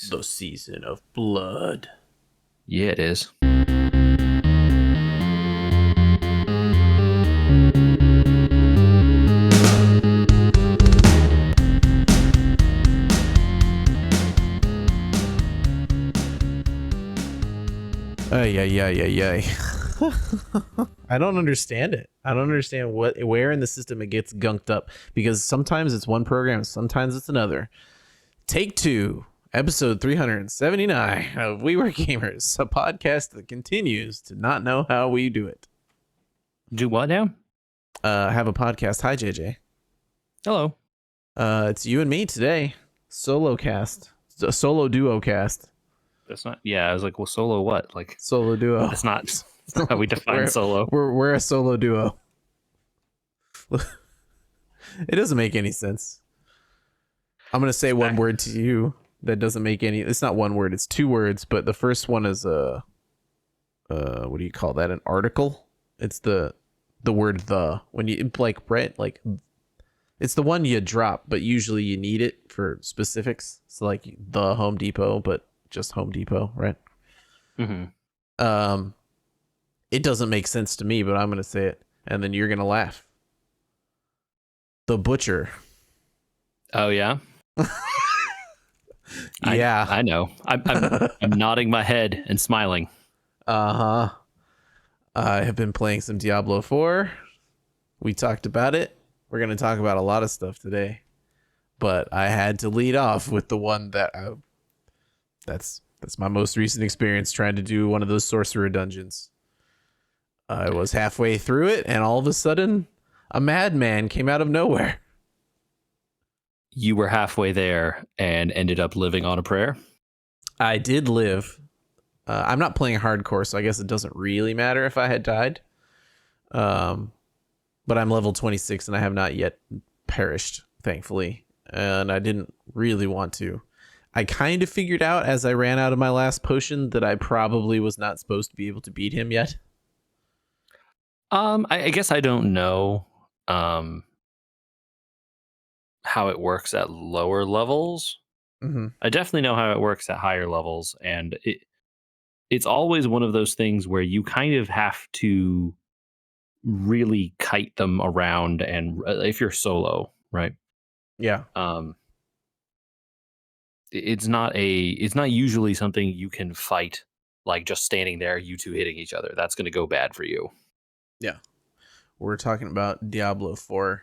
The season of blood. Yeah, it is. Ay. I don't understand it. I don't understand where in the system it gets gunked up, because sometimes it's one program, sometimes it's another. Take two, episode 379 of We Were Gamers, a podcast that continues to not know how we do it. Do what now? Have a podcast. Hi, JJ. Hello. It's you and me today. Solo cast. A solo duo cast. That's not. Yeah, I was like, well, solo what? Like solo duo. That's not how we define solo. We're a solo duo. It doesn't make any sense. I'm gonna say one word to you that doesn't make any. It's not one word. It's two words. But the first one is a. What do you call that? An article. It's the word the, when you like it's the one you drop, but usually you need it for specifics. So like the Home Depot, but just Home Depot, right? Mm-hmm. It doesn't make sense to me, but I'm gonna say it, and then you're gonna laugh. The butcher. Oh yeah. Yeah, I know. I'm nodding my head and smiling. I have been playing some Diablo IV. We talked about it. We're going to talk about a lot of stuff today, but I had to lead off with the one that that's my most recent experience trying to do one of those sorcerer dungeons. I was halfway through it, and all of a sudden, a madman came out of nowhere. You were halfway there and ended up living on a prayer? I did live. I'm not playing hardcore, so I guess it doesn't really matter if I had died. But I'm level 26 and I have not yet perished, thankfully. And I didn't really want to. I kind of figured out as I ran out of my last potion that I probably was not supposed to be able to beat him yet. I guess I don't know how it works at lower levels. Mm-hmm. I definitely know how it works at higher levels, and it's always one of those things where you kind of have to really kite them around, and if you're solo, right? Yeah. It's not usually something you can fight like just standing there, you two hitting each other. That's going to go bad for you. Yeah. We're talking about Diablo IV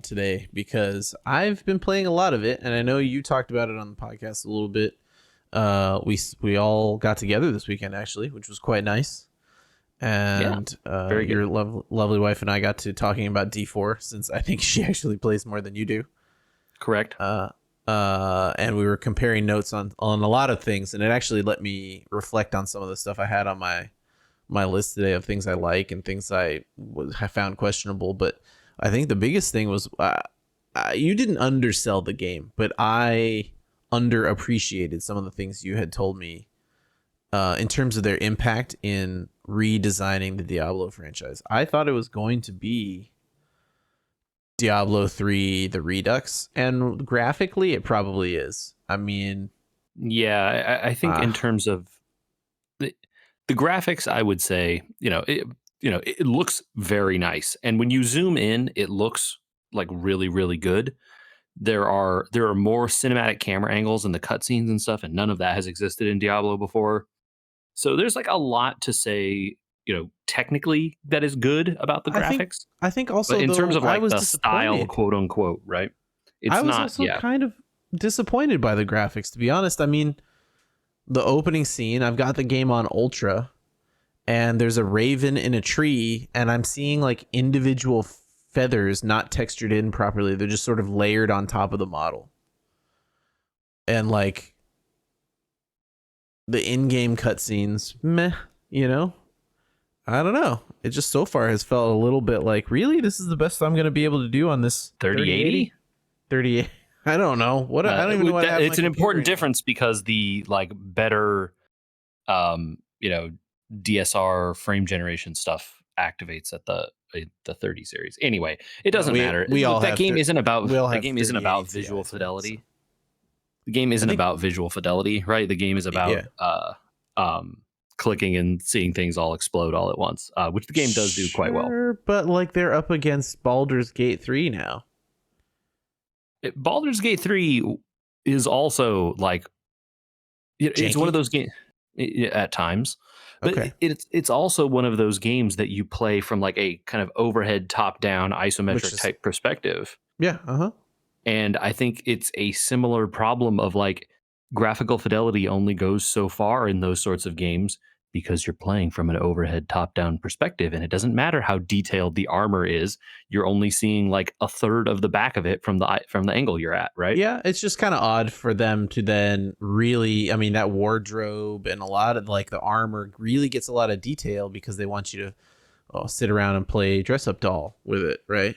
today because I've been playing a lot of it, and I know you talked about it on the podcast a little bit. We all got together this weekend, actually, which was quite nice. And your lovely wife and I got to talking about D4, since I think she actually plays more than you do. Correct. And we were comparing notes on a lot of things, and it actually let me reflect on some of the stuff I had on my list today of things I like and things I found questionable. But I think the biggest thing was you didn't undersell the game, but I underappreciated some of the things you had told me in terms of their impact in redesigning the Diablo franchise. I thought it was going to be Diablo 3 the Redux, and graphically it probably is. I mean, yeah, I think in terms of the graphics, I would say, it looks very nice, and when you zoom in, it looks like really, really good. There are more cinematic camera angles in the cutscenes and stuff, and none of that has existed in Diablo before. So there's like a lot to say, technically that is good about the graphics. I think also, but in terms of like the style, quote unquote, right? I was also kind of disappointed by the graphics, to be honest. I mean, the opening scene, I've got the game on Ultra, and there's a raven in a tree, and I'm seeing like individual feathers not textured in properly. They're just sort of layered on top of the model. And like the in-game cutscenes, meh, I don't know. It just so far has felt a little bit like, really, this is the best I'm going to be able to do on this 3080? 38. I don't know. What I don't even know what I have. It's an important difference because the like better DSR frame generation stuff activates at the 30 series. Anyway, it doesn't matter. That game isn't about that game visual fidelity. The game I isn't think, about visual fidelity, right? The game is about yeah, clicking and seeing things all explode all at once, which the game does do quite well. sure, but like they're up against Baldur's Gate 3 now. Baldur's Gate 3 is also like it's one of Janky. those games at times, but Okay, it's also one of those games that you play from like a kind of overhead top down which isometric is, type perspective. yeah, uh-huh. And I think it's a similar problem of like graphical fidelity only goes so far in those sorts of games because you're playing from an overhead top down perspective. And it doesn't matter how detailed the armor is, you're only seeing like a third of the back of it from the angle you're at, right? Yeah, it's just kind of odd for them to then really, I mean, that wardrobe and a lot of like the armor really gets a lot of detail because they want you to sit around and play dress up doll with it, right?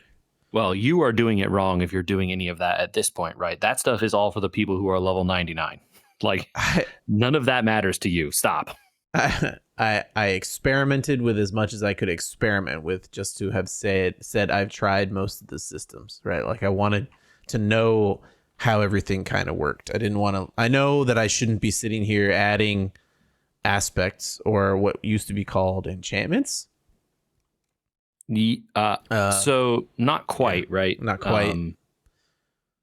Well, you are doing it wrong if you're doing any of that at this point, right? That stuff is all for the people who are level 99. Like, I, none of that matters to you. Stop. I experimented with as much as I could experiment with just to have said I've tried most of the systems, right? Like I wanted to know how everything kind of worked. I didn't want to. I know that I shouldn't be sitting here adding aspects or what used to be called enchantments. So not quite, Yeah, right? not quite.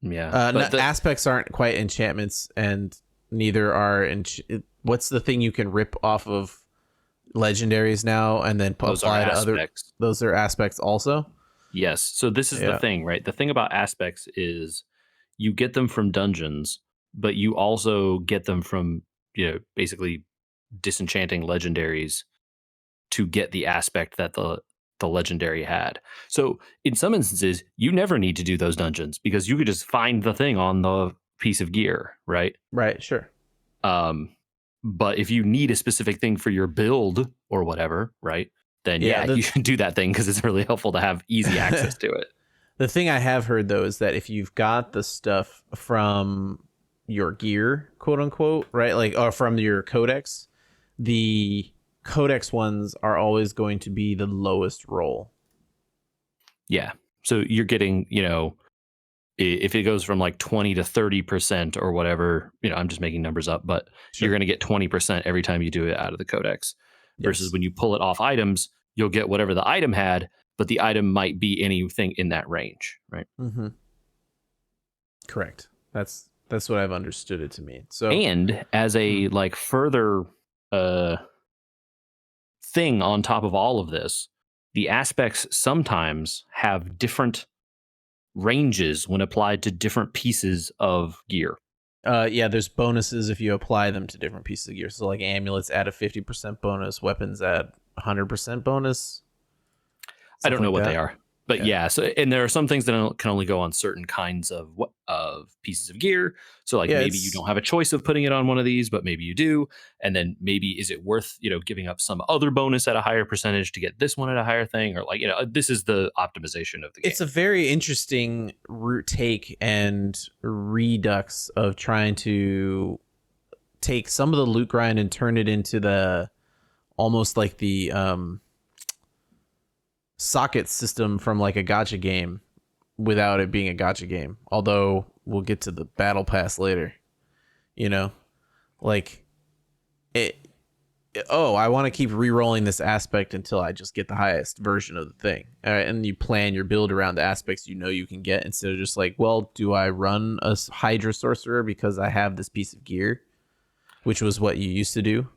Yeah, but Aspects aren't quite enchantments, and neither are. What's the thing you can rip off of legendaries now and then those are apply to other? aspects. Those are aspects also. Yes. So this is the Yeah. thing, right? The thing about aspects is you get them from dungeons, but you also get them from, basically disenchanting legendaries to get the aspect that the legendary had. So in some instances, you never need to do those dungeons because you could just find the thing on the piece of gear, right? Right. Sure. Um, but if you need a specific thing for your build or whatever, right? Then Yeah. yeah, you should do that thing because it's really helpful to have easy access to it. The thing I have heard though is that if you've got the stuff from your gear, quote unquote, right, like or from your codex, the codex ones are always going to be the lowest roll. Yeah. So you're getting, if it goes from like 20 to 30% or whatever, I'm just making numbers up, but Sure. you're going to get 20% every time you do it out of the codex versus Yes. when you pull it off items, you'll get whatever the item had, but the item might be anything in that range, right? Mm-hmm. Correct. That's what I've understood it to mean. So, And as a like further uh thing on top of all of this, the aspects sometimes have different ranges when applied to different pieces of gear. yeah, there's bonuses if you apply them to different pieces of gear. So, like amulets add a 50% bonus, weapons add 100% bonus. I don't Stuff know like what that. they are, but yeah. So, and there are some things that can only go on certain kinds of pieces of gear. So, like Yeah, maybe you don't have a choice of putting it on one of these, but maybe you do. And then maybe is it worth giving up some other bonus at a higher percentage to get this one at a higher thing, or like this is the optimization of the game. It's a very interesting route take and redux of trying to take some of the loot grind and turn it into the almost like the socket system from like a gacha game without it being a gacha game. Although we'll get to the battle pass later. Like it. Oh, I want to keep re-rolling this aspect until I just get the highest version of the thing. All right, and you plan your build around the aspects you can get instead of just like, well, do I run a Hydra Sorcerer because I have this piece of gear, which was what you used to do.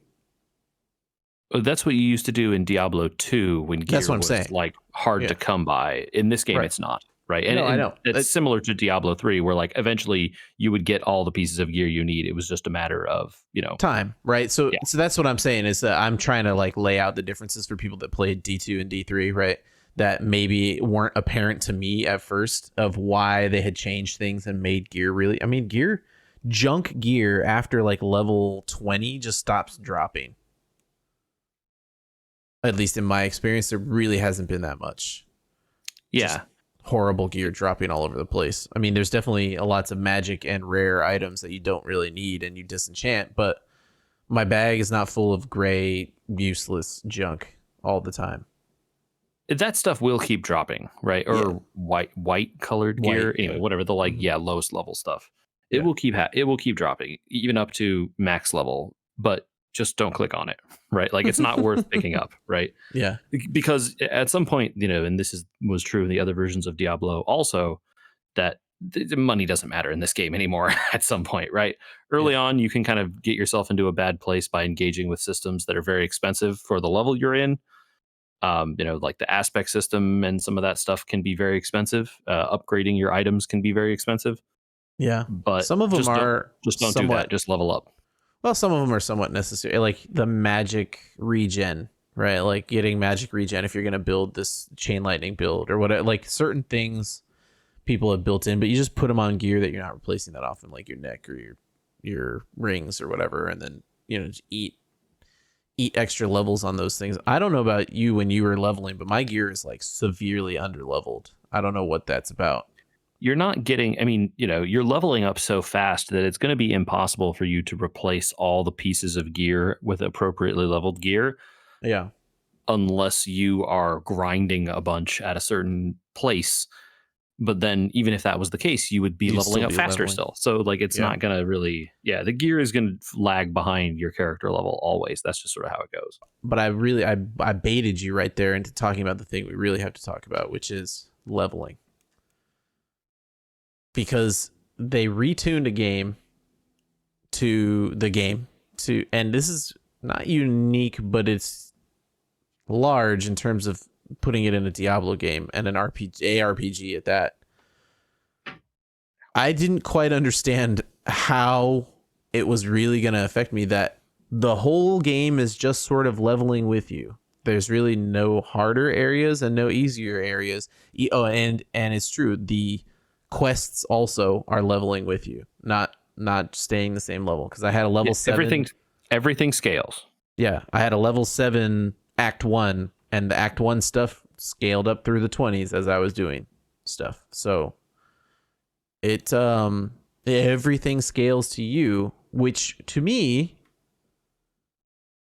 That's what you used to do in Diablo 2 when gear That's what I'm was saying. like hard Yeah. to come by. In this game, Right. it's not, right? And, No, I and know. it's similar to Diablo 3, where like eventually you would get all the pieces of gear you need. It was just a matter of, Time, right? So Yeah. so that's what I'm saying is that I'm trying to like lay out the differences for people that played D2 and D3, right? That maybe weren't apparent to me at first of why they had changed things and made gear really. I mean, junk gear after like level 20 just stops dropping. At least in my experience, there really hasn't been that much. Yeah. Just horrible gear dropping all over the place. I mean, there's definitely lots of magic and rare items that you don't really need and you disenchant, but my bag is not full of gray, useless junk all the time. That stuff will keep dropping, right? Or Yeah. white colored gear. White, Anyway, yeah. whatever the lowest level stuff. It Yeah. will it will keep dropping even up to max level, but just don't click on it, right? Like it's not worth picking up, right? Yeah. Because at some point, and this was true in the other versions of Diablo also, that the money doesn't matter in this game anymore at some point, right? Yeah. Early on, you can kind of get yourself into a bad place by engaging with systems that are very expensive for the level you're in. Like the aspect system and some of that stuff can be very expensive. Upgrading your items can be very expensive, Yeah. but Some of them are just don't do that. somewhat, Just level up. well, some of them are somewhat necessary, like the magic regen, right? Like getting magic regen if you're going to build this chain lightning build or whatever. Like certain things people have built in, but you just put them on gear that you're not replacing that often, like your neck or your rings or whatever, and then just eat extra levels on those things. I don't know about you when you were leveling, but my gear is like severely under leveled. I don't know what that's about. You're not getting, I mean, you're leveling up so fast that it's going to be impossible for you to replace all the pieces of gear with appropriately leveled gear Yeah. unless you are grinding a bunch at a certain place. But then, even if that was the case, you would be You'd leveling still up be faster leveling. still. So, like, it's Yeah. not going to really, the gear is going to lag behind your character level always. That's just sort of how it goes. But I baited you right there into talking about the thing we really have to talk about, which is leveling. Because they retuned a game to the game and this is not unique, but it's large in terms of putting it in a Diablo game and an ARPG at that. I didn't quite understand how it was really going to affect me, that the whole game is just sort of leveling with you. There's really no harder areas and no easier areas. Oh, and it's true, the quests also are leveling with you, not staying the same level, because I had a level 7. Everything scales. Yeah, I had a level 7 act 1, and the act 1 stuff scaled up through the 20s as I was doing stuff. So it everything scales to you, which to me,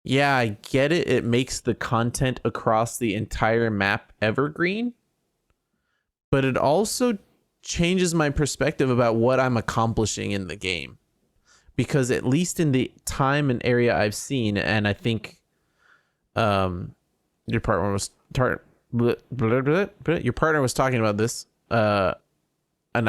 yeah, I get it. It makes the content across the entire map evergreen, but it also changes my perspective about what I'm accomplishing in the game. Because at least in the time and area I've seen, and I think your partner was your partner was talking about this, and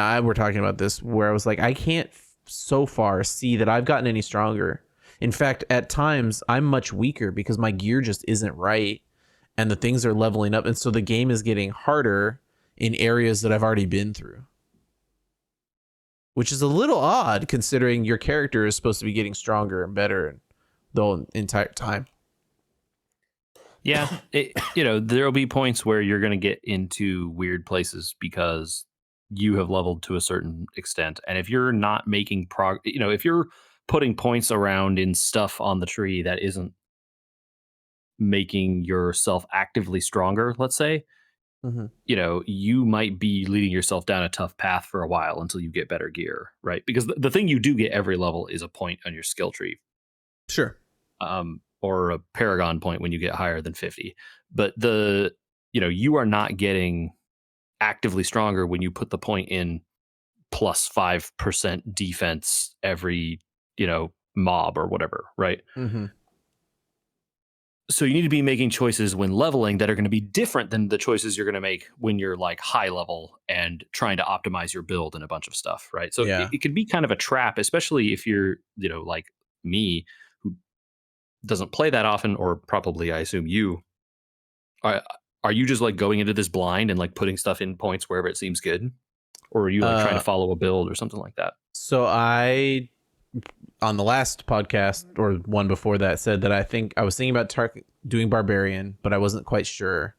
I were talking about this, where I was like, I can't so far see that I've gotten any stronger. In fact, at times I'm much weaker because my gear just isn't right, and the things are leveling up, and so the game is getting harder in areas that I've already been through, which is a little odd considering your character is supposed to be getting stronger and better the entire time. Yeah, there'll be points where you're going to get into weird places because you have leveled to a certain extent, and if you're not making if you're putting points around in stuff on the tree that isn't making yourself actively stronger, let's say, Mm-hmm. you might be leading yourself down a tough path for a while until you get better gear, right? Because the thing you do get every level is a point on your skill tree. Sure. Or a paragon point when you get higher than 50. But you are not getting actively stronger when you put the point in plus 5% defense every, mob or whatever, right? Mm-hmm. So you need to be making choices when leveling that are going to be different than the choices you're going to make when you're like high level and trying to optimize your build and a bunch of stuff, right? So Yeah. it can be kind of a trap, especially if you're, like me, who doesn't play that often, or probably I assume you are. Are you just like going into this blind and like putting stuff in points wherever it seems good, or are you like trying to follow a build or something like that? So I, on the last podcast or one before that, said that I was thinking about doing barbarian, but I wasn't quite sure.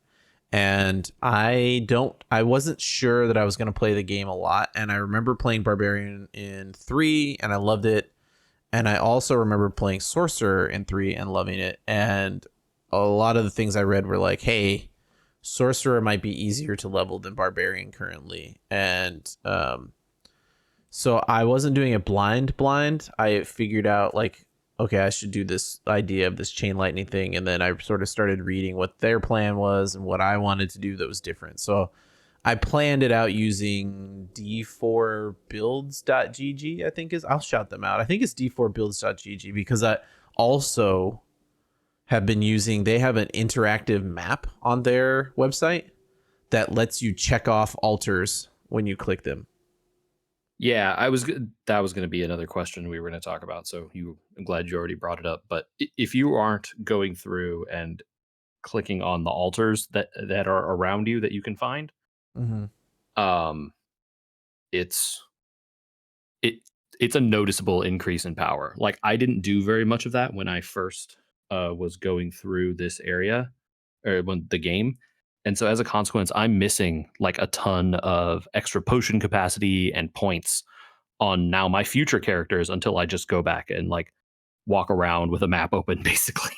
And I wasn't sure that I was going to play the game a lot. And I remember playing barbarian in 3 and I loved it. And I also remember playing sorcerer in 3 and loving it. And a lot of the things I read were like, hey, sorcerer might be easier to level than barbarian currently. And so I wasn't doing it blind. I figured out like, okay, I should do this idea of this chain lightning thing. And then I sort of started reading what their plan was and what I wanted to do that was different. So I planned it out using d4builds.gg, I think is. I'll shout them out. I think it's d4builds.gg because I also have been using, they have an interactive map on their website that lets you check off altars when you click them. Yeah, that was going to be another question we were going to talk about. So I'm glad you already brought it up. But if you aren't going through and clicking on the altars that are around you that you can find, Mm-hmm. um, it's it it's a noticeable increase in power. Like I didn't do very much of that when I first was going through this area or when the game. And so as a consequence, I'm missing like a ton of extra potion capacity and points on now my future characters until I just go back and like walk around with a map open basically.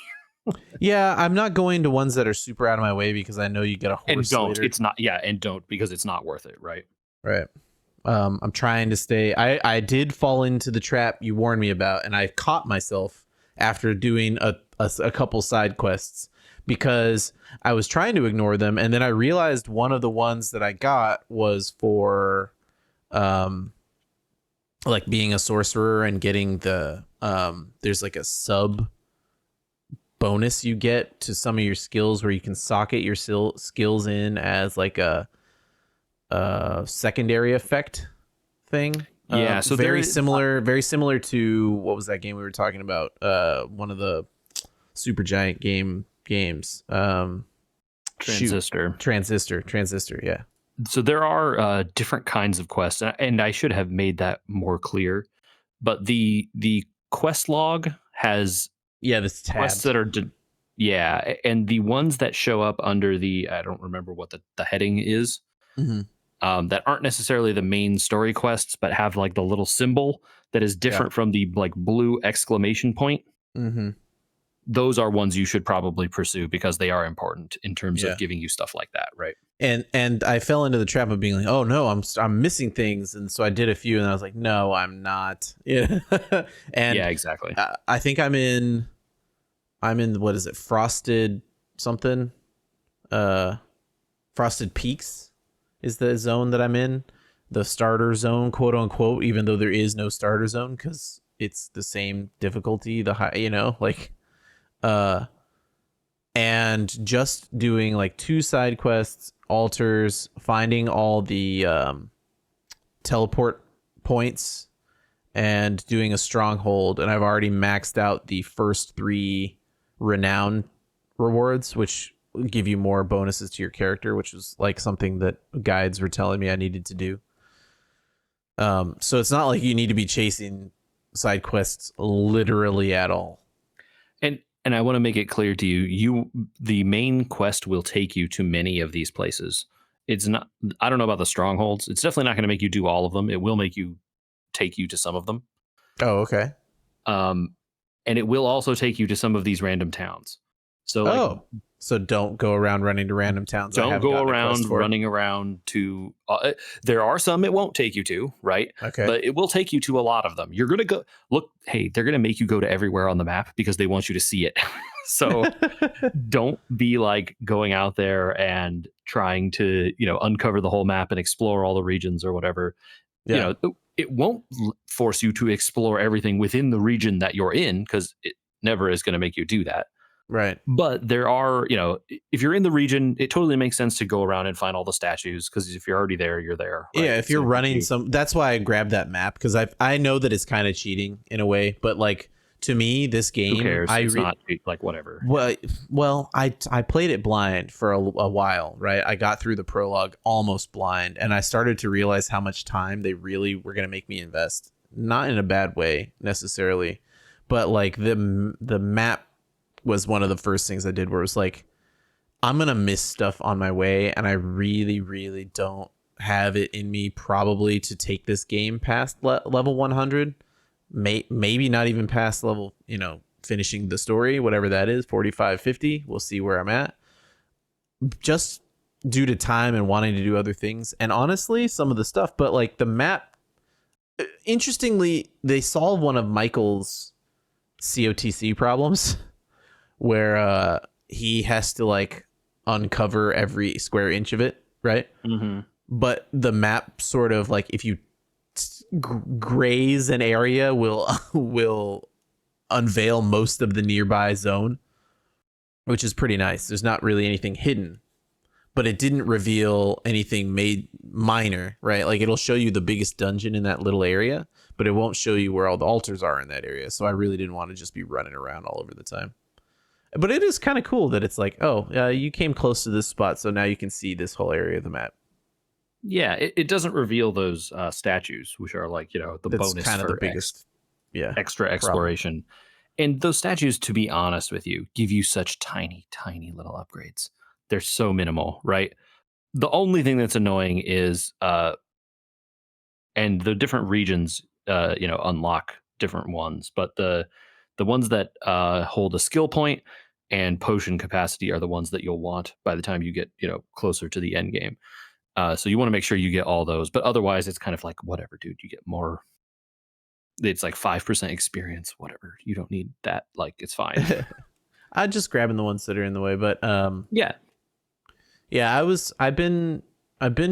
Yeah, I'm not going to ones that are super out of my way because I know you get a And horse don't. later. It's not and don't because it's not worth it, right? Right. I'm trying to stay. I did fall into the trap you warned me about, and I caught myself after doing a couple side quests because I was trying to ignore them, and then I realized one of the ones that I got was for like being a sorcerer and getting the there's like a sub bonus you get to some of your skills where you can socket your skills in as like a secondary effect thing. Yeah, so very similar to what was that game we were talking about? One of the super giant games. Transistor. Transistor. Yeah. So there are different kinds of quests, and I should have made that more clear. But the quest log has This quests tabs. that are and the ones that show up under the I don't remember what the heading is. Mm-hmm. That aren't necessarily the main story quests, but have like the little symbol that is different from the like blue exclamation point. Mm-hmm. Those are ones you should probably pursue because they are important in terms of giving you stuff like that, right? And I fell into the trap of being like, oh no, I'm missing things, and so I did a few, and I was like, no, I'm not. Yeah, and yeah, exactly. I think I'm in what is it, Frosted something, Frosted Peaks is the zone that I'm in, the starter zone, quote unquote, even though there is no starter zone because it's the same difficulty, the high, like, and just doing like 2 side quests, altars, finding all the teleport points, and doing a stronghold, and I've already maxed out the first 3 renown rewards, which give you more bonuses to your character, which was like something that guides were telling me I needed to do. So it's not like you need to be chasing side quests literally at all. And I want to make it clear to you, the main quest will take you to many of these places. It's not, I don't know about the strongholds. It's definitely not going to make you do all of them. It will take you to some of them. Oh, okay. And it will also take you to some of these random towns. So so don't go around running to random towns. Don't go around running around to. There are some it won't take you to, right? Okay. But it will take you to a lot of them. You're gonna go look. Hey, they're gonna make you go to everywhere on the map because they want you to see it. So don't be like going out there and trying to uncover the whole map and explore all the regions or whatever. Yeah. It won't force you to explore everything within the region that you're in because it never is going to make you do that. Right. But there are, if you're in the region, it totally makes sense to go around and find all the statues because if you're already there, you're there. Right? Yeah, if you're running that's why I grabbed that map because I know that it's kind of cheating in a way, but like to me, this game, who cares? It's not like whatever. Well, I played it blind for a while, right? I got through the prologue almost blind, and I started to realize how much time they really were going to make me invest. Not in a bad way necessarily, but like the map was one of the first things I did where it was like, I'm going to miss stuff on my way. And I really, really don't have it in me probably to take this game past level 100. Maybe not even past level, finishing the story, whatever that is, 45, 50. We'll see where I'm at. Just due to time and wanting to do other things. And honestly, some of the stuff, but like the map, interestingly, they solved one of Michael's COTC problems where he has to like uncover every square inch of it, right? Mm-hmm. but the map sort of like if you graze an area will will unveil most of the nearby zone, which is pretty nice. There's not really anything hidden, but it didn't reveal anything made minor, right? Like it'll show you the biggest dungeon in that little area, but it won't show you where all the altars are in that area. So I really didn't want to just be running around all over the time. But it is kind of cool that it's like, oh, you came close to this spot, so now you can see this whole area of the map. Yeah, it doesn't reveal those statues, which are like, the That's bonus kind of the for biggest, extra exploration. And those statues, to be honest with you, give you such tiny, tiny little upgrades. They're so minimal, right? The only thing that's annoying is, and the different regions, unlock different ones, but the ones that hold a skill point and potion capacity are the ones that you'll want by the time you get, closer to the end game. So you want to make sure you get all those, but otherwise it's kind of like whatever, dude. You get more. It's like 5% experience, whatever. You don't need that. Like it's fine. I'm just grabbing the ones that are in the way, but Yeah, I've been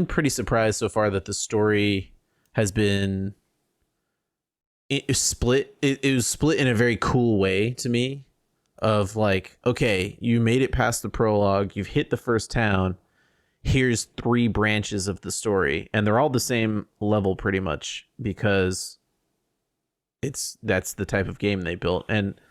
pretty surprised so far that the story has been split. It was split in a very cool way to me. Of like, okay, you made it past the prologue, you've hit the first town. Here's 3 branches of the story, and they're all the same level pretty much because that's the type of game they built. And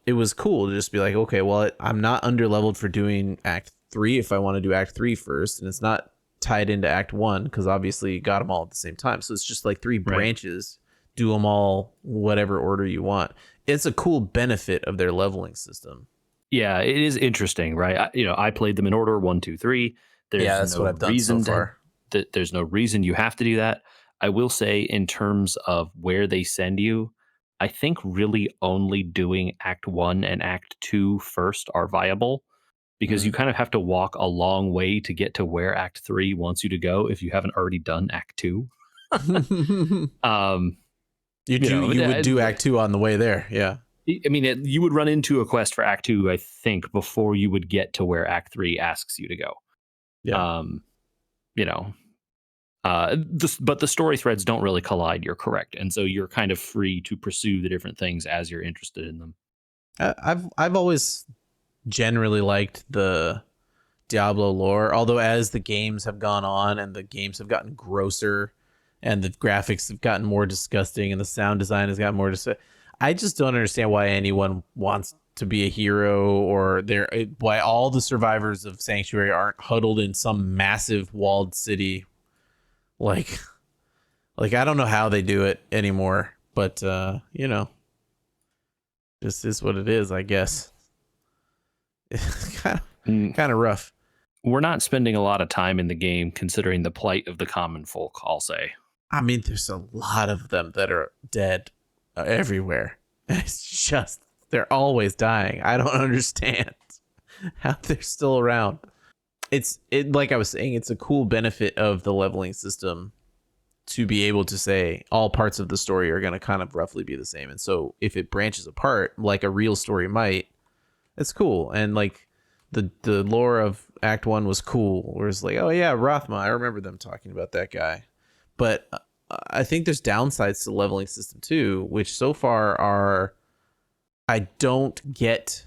it was cool to just be like, okay, well, I'm not under leveled for doing Act 3 if I want to do Act 3 first, and it's not tied into Act 1 because obviously you got them all at the same time. So it's just like 3 branches, do them all whatever order you want. It's a cool benefit of their leveling system. yeah, it is interesting, right? I played them in order 1, 2, 3. There's that's no what I've done reason so far. there's no reason you have to do that. I will say, in terms of where they send you, I think really only doing Act 1 and Act 2 first are viable because you kind of have to walk a long way to get to where Act 3 wants you to go if you haven't already done Act 2. Um, you would do Act 2 on the way there, yeah. I mean, you would run into a quest for Act 2, I think, before you would get to where Act 3 asks you to go. Yeah. You know, but the story threads don't really collide. You're correct, and so you're kind of free to pursue the different things as you're interested in them. I've always generally liked the Diablo lore, although as the games have gone on and the games have gotten grosser and the graphics have gotten more disgusting and the sound design has gotten more disgusting, I just don't understand why anyone wants to be a hero, or why all the survivors of Sanctuary aren't huddled in some massive walled city. Like I don't know how they do it anymore, but this is what it is, I guess. It's kind of rough. We're not spending a lot of time in the game considering the plight of the common folk, I'll say. I mean, there's a lot of them that are dead everywhere. It's just, they're always dying. I don't understand how they're still around. Like I was saying, it's a cool benefit of the leveling system to be able to say all parts of the story are going to kind of roughly be the same. And so if it branches apart, like a real story might, it's cool. And like the lore of Act 1 was cool, where it's like, oh yeah, Rothma, I remember them talking about that guy. But I think there's downsides to the leveling system too, which so far are, I don't get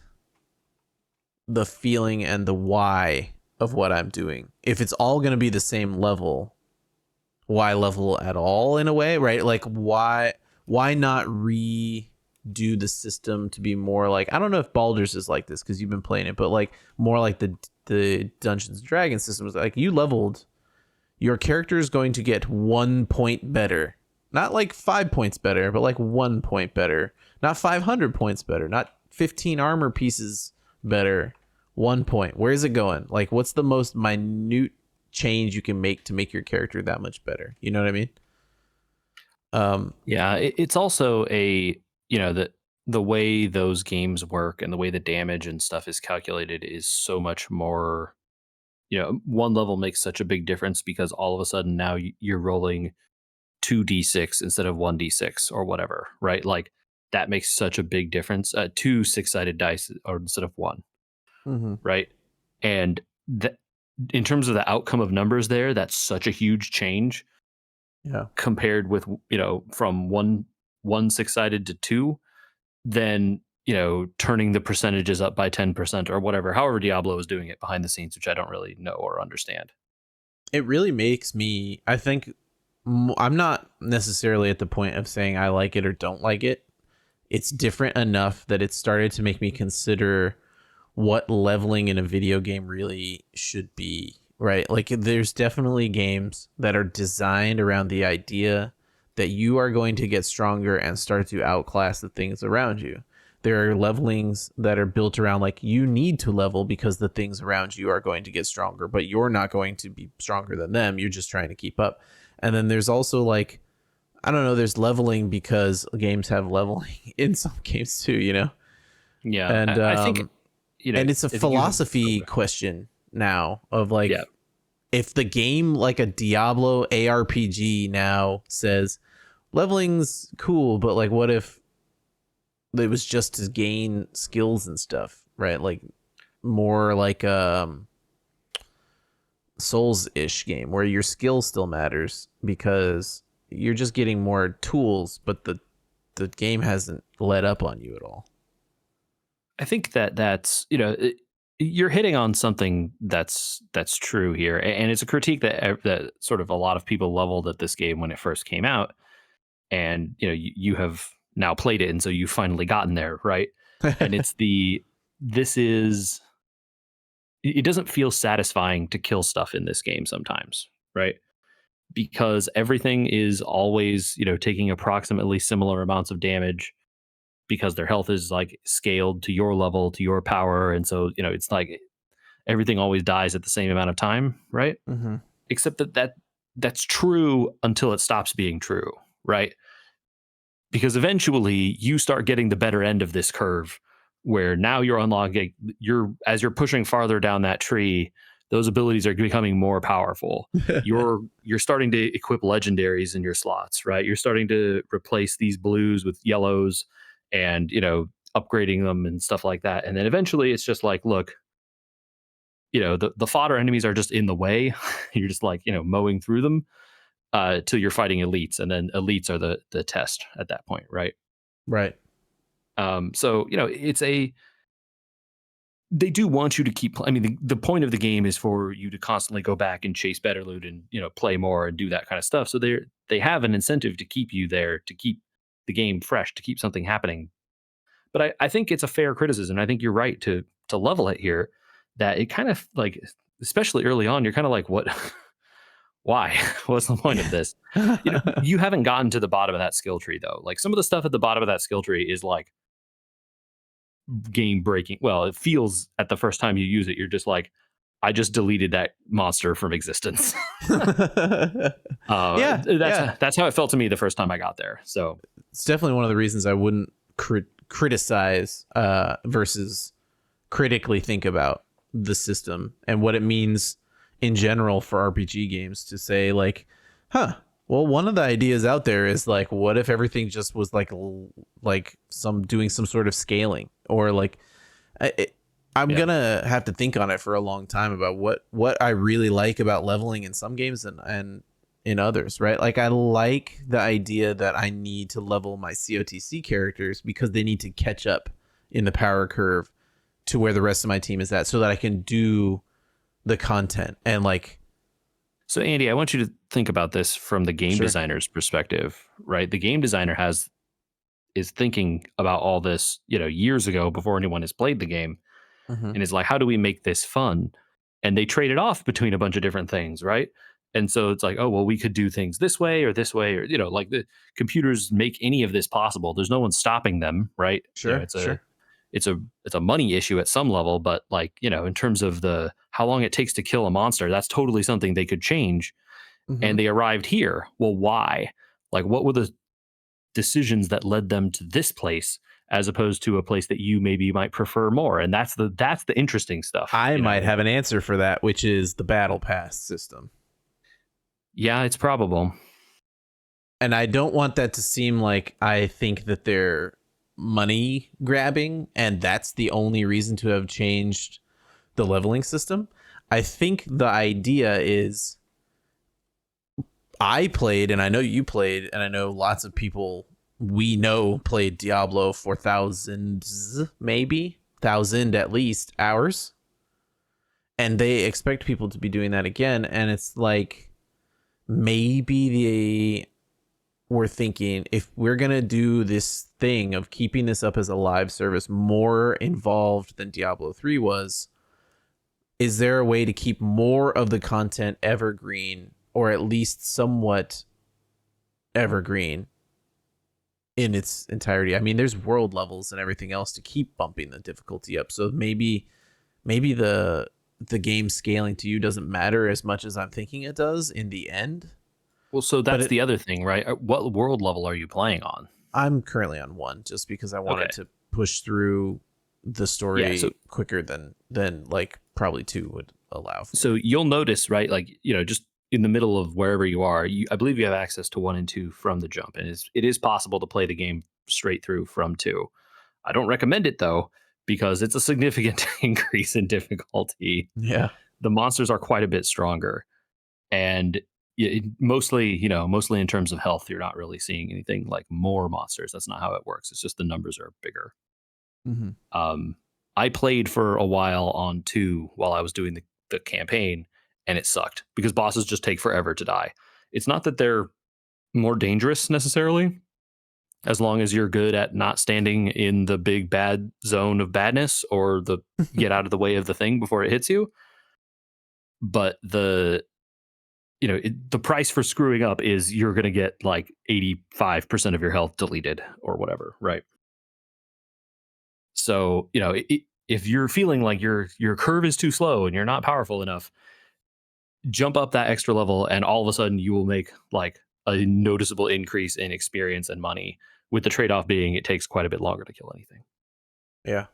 the feeling and the why of what I'm doing. If it's all going to be the same level, why level at all, in a way, right? Like why not redo the system to be more like, I don't know if Baldur's is like this because you've been playing it, but like more like the Dungeons and Dragons system is like, you leveled, your character is going to get 1 point better. Not like 5 points better, but like 1 point better. Not 500 points better. Not 15 armor pieces better. 1 point. Where is it going? Like, what's the most minute change you can make to make your character that much better? You know what I mean? Yeah, it's also the way those games work and the way the damage and stuff is calculated is so much more. One level makes such a big difference because all of a sudden now you're rolling 2d6 instead of 1d6 or whatever, right? Like that makes such a big difference. 2 6-sided dice or instead of 1, mm-hmm. right? And in terms of the outcome of numbers there, that's such a huge change Yeah. compared with, from one six-sided to two, then, turning the percentages up by 10% or whatever, however Diablo is doing it behind the scenes, which I don't really know or understand. It really makes me, I think, I'm not necessarily at the point of saying I like it or don't like it. It's different enough that it started to make me consider what leveling in a video game really should be, right? Like, there's definitely games that are designed around the idea that you are going to get stronger and start to outclass the things around you. There are levelings that are built around like you need to level because the things around you are going to get stronger, but you're not going to be stronger than them. You're just trying to keep up. And then there's also like, I don't know, there's leveling because games have leveling in some games too, you know? Yeah, And I think, and it's a I think you have, philosophy question now of yeah. like, if the game like a Diablo ARPG now says leveling's cool, but like what if it was just to gain skills and stuff, right? Like more like Souls-ish game where your skill still matters because you're just getting more tools, but the game hasn't let up on you at all. I think that's, you're hitting on something that's true here, and it's a critique that sort of a lot of people leveled at this game when it first came out, and you have now played it, and so you've finally gotten there, right? And it's this is it doesn't feel satisfying to kill stuff in this game sometimes, right? Because everything is always, taking approximately similar amounts of damage because their health is like scaled to your level, to your power. And so, it's like everything always dies at the same amount of time, right? Mm-hmm. Except that's true until it stops being true, right? Because eventually you start getting the better end of this curve where now you're unlocking as you're pushing farther down that tree, those abilities are becoming more powerful. You're starting to equip legendaries in your slots, right? You're starting to replace these blues with yellows and, upgrading them and stuff like that. And then eventually it's just like, look, the fodder enemies are just in the way. You're just like, mowing through them till you're fighting elites, and then elites are the test at that point, right? Right. So they do want you to keep. I mean, the point of the game is for you to constantly go back and chase better loot and play more and do that kind of stuff. So they have an incentive to keep you there, to keep the game fresh, to keep something happening. But I think it's a fair criticism. I think you're right to level it here. That it kind of like, especially early on, you're kind of like, what? Why? What's the point of this? You haven't gotten to the bottom of that skill tree though. Like some of the stuff at the bottom of that skill tree is like game breaking. Well, it feels at the first time you use it, you're just like, I just deleted that monster from existence. Yeah, yeah. That's how it felt to me the first time I got there. So It's definitely one of the reasons I wouldn't criticize versus critically think about the system and what it means in general for RPG games to say like, huh, well, one of the ideas out there is like, what if everything just was like some doing some sort of scaling or like, I'm gonna have to think on it for a long time about what I really like about leveling in some games and in others, right? Like I like the idea that I need to level my COTC characters because they need to catch up in the power curve to where the rest of my team is at so that I can do the content and like. So Andy, I want you to think about this from the game Sure. designer's perspective, right? The game designer is thinking about all this, years ago before anyone has played the game, Mm-hmm. and is like, how do we make this fun? And they trade it off between a bunch of different things, right? And so it's like, oh well, we could do things this way, or like the computers make any of this possible. There's no one stopping them, right? Sure. It's a Sure. it's a money issue at some level, but like, in terms of the how long it takes to kill a monster, that's totally something they could change. Mm-hmm. And they arrived here. Well, why? Like, what were the decisions that led them to this place as opposed to a place that you maybe might prefer more? And that's the interesting stuff, I might have an answer for that, which is the battle pass system. Yeah, it's probable. And I don't want that to seem like I think that they're money grabbing and that's the only reason to have changed the leveling system. I think the idea is I played, and I know you played, and I know lots of people we know played Diablo for thousands, maybe 1,000 at least hours, and they expect people to be doing that again. And it's like maybe they were thinking, if we're gonna do this thing of keeping this up as a live service more involved than Diablo 3 was, is there a way to keep more of the content evergreen, or at least somewhat evergreen in its entirety? I mean, there's world levels and everything else to keep bumping the difficulty up. So maybe the game scaling to you doesn't matter as much as I'm thinking it does in the end. Well, so that's the other thing, right? What world level are you playing on? I'm currently on 1, just because I wanted to push through the story quicker than like probably 2 would allow for. So you'll notice, right? Like, just in the middle of wherever you are, I believe you have access to 1 and 2 from the jump, and it is possible to play the game straight through from 2. I don't recommend it though, because it's a significant increase in difficulty. Yeah, the monsters are quite a bit stronger, and mostly in terms of health, you're not really seeing anything like more monsters. That's not how it works. It's just the numbers are bigger. mm-hmm. I played for a while on 2 while I was doing the campaign, and it sucked because bosses just take forever to die. It's not that they're more dangerous necessarily, as long as you're good at not standing in the big bad zone of badness, or get out of the way of the thing before it hits you. But the price for screwing up is you're going to get like 85% of your health deleted or whatever, right? So, if you're feeling like your curve is too slow and you're not powerful enough, jump up that extra level, and all of a sudden you will make like a noticeable increase in experience and money, with the trade-off being it takes quite a bit longer to kill anything. Yeah.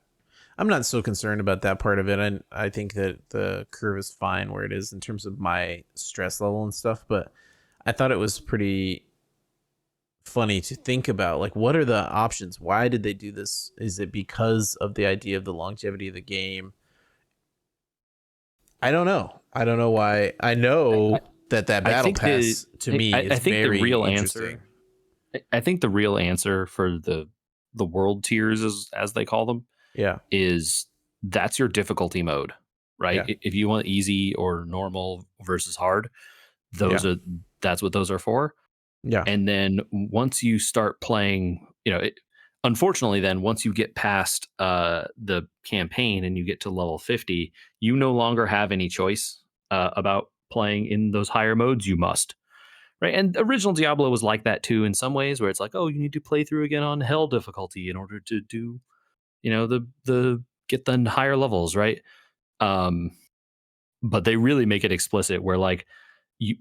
I'm not so concerned about that part of it. And I think that the curve is fine where it is in terms of my stress level and stuff. But I thought it was pretty funny to think about, like, what are the options? Why did they do this? Is it because of the idea of the longevity of the game? I don't know. I don't know why. I know that battle pass to me is very the real interesting. I think the real answer for the world tiers, as they call them, is that's your difficulty mode, right? Yeah. If you want easy or normal versus hard, that's what those are for. Yeah. And then once you start playing, unfortunately, then once you get past the campaign and you get to level 50, you no longer have any choice about playing in those higher modes. You must. Right. And original Diablo was like that too, in some ways, where it's like, oh, you need to play through again on hell difficulty in order to do, the get the higher levels. Right. But they really make it explicit where, like, you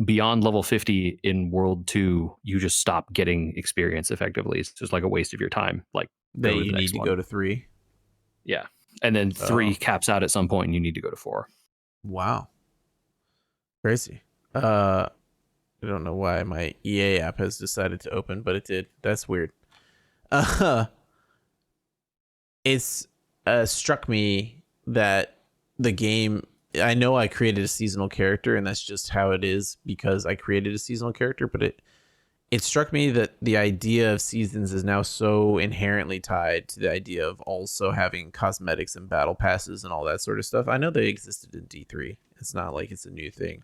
beyond level 50 in World 2, you just stop getting experience effectively. It's just like a waste of your time. Like, you need to go to 3. Yeah. And then 3 caps out at some point and you need to go to 4. Wow. Crazy. I don't know why my EA app has decided to open, but it did. That's weird. It's struck me that the game, I know I created a seasonal character, and that's just how it is because I created a seasonal character, but it struck me that the idea of seasons is now so inherently tied to the idea of also having cosmetics and battle passes and all that sort of stuff. I know they existed in D3. It's not like it's a new thing.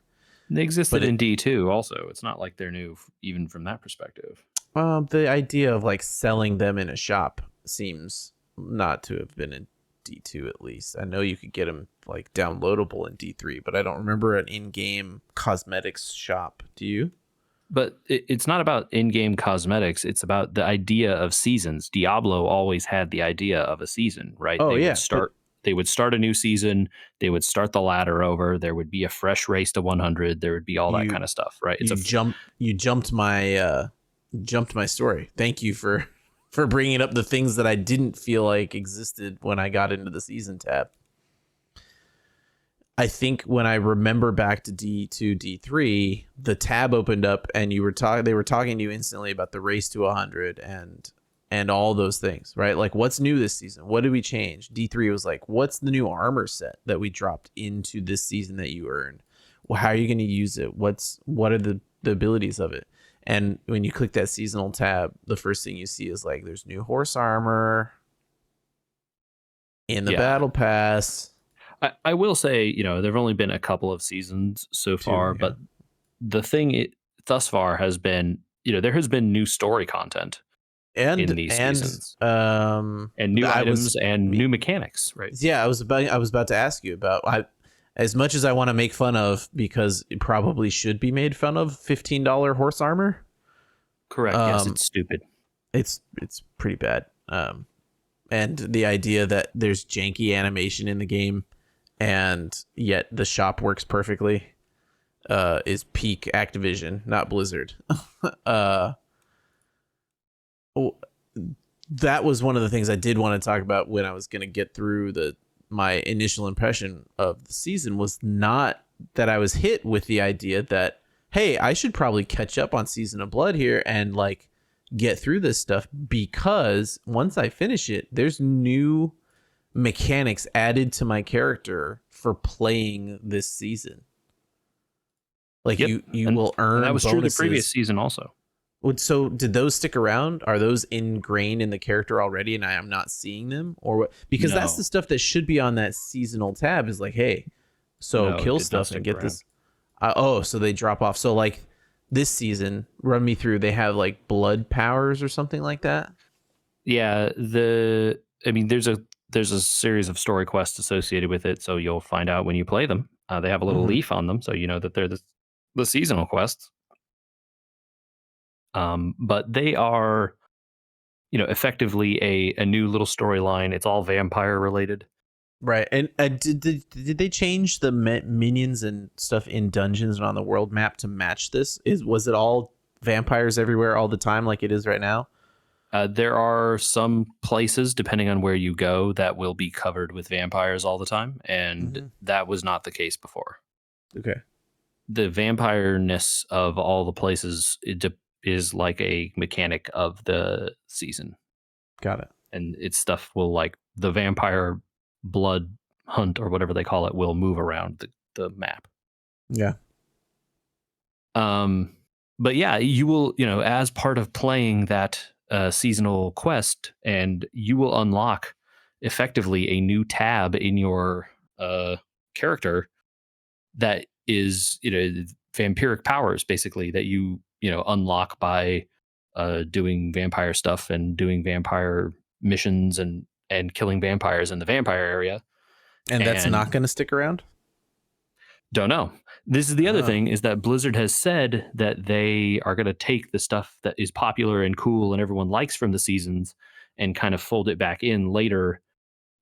They existed in D2 also. It's not like they're new even from that perspective. The idea of like selling them in a shop seems not to have been in D2 at least. I know you could get them like downloadable in D3, but I don't remember an in-game cosmetics shop. Do you? But it's not about in-game cosmetics. It's about the idea of seasons. Diablo always had the idea of a season, right? Oh, They would start a new season. They would start the ladder over. There would be a fresh race to 100. There would be all that kind of stuff, right? You jumped my story. Thank you for bringing up the things that I didn't feel like existed when I got into the season tab. I think when I remember back to D2, D3, the tab opened up and they were talking to you instantly about the race to 100, and and all those things, right? Like, what's new this season? What did we change? D3 was like, what's the new armor set that we dropped into this season that you earned? Well, how are you going to use it? What are the abilities of it? And when you click that seasonal tab, the first thing you see is like, there's new horse armor in the battle pass. I will say, you know, there've only been a couple of seasons so far, but the thing thus far has been, you know, there has been new story content in these seasons, and new items and new mechanics, right? Yeah, I was about to ask you about, as much as I want to make fun of, because it probably should be made fun of, $15 horse armor. Correct. Yes, it's stupid. It's pretty bad. And the idea that there's janky animation in the game, and yet the shop works perfectly, is peak Activision, not Blizzard. That was one of the things I did want to talk about when I was going to get through my initial impression of the season. Was not that I was hit with the idea that, hey, I should probably catch up on Season of Blood here and like get through this stuff, because once I finish it, there's new mechanics added to my character for playing this season. Like, you will earn, and that was bonuses. True the previous season also. So did those stick around? Are those ingrained in the character already and I am not seeing them? Or what? Because that's the stuff that should be on that seasonal tab, is like, hey, so kill stuff and get this. So they drop off. So like this season, run me through, they have like blood powers or something like that? Yeah, there's a series of story quests associated with it, so you'll find out when you play them. They have a little leaf on them, so you know that they're the seasonal quests. But they are, you know, effectively a new little storyline. It's all vampire related. Right. And did they change the minions and stuff in dungeons and on the world map to match this? Was it all vampires everywhere all the time like it is right now? There are some places, depending on where you go, that will be covered with vampires all the time, and that was not the case before. Okay. The vampire-ness of all the places is like a mechanic of the season. Got it. And its stuff will, like, the vampire blood hunt or whatever they call it will move around the map. Yeah. But yeah, you will, you know, as part of playing that seasonal quest, and you will unlock effectively a new tab in your character that is, you know, vampiric powers, basically, that you know, unlock by doing vampire stuff and doing vampire missions and killing vampires in the vampire area. And that's not going to stick around? Don't know. This is the other thing, is that Blizzard has said that they are going to take the stuff that is popular and cool and everyone likes from the seasons and kind of fold it back in later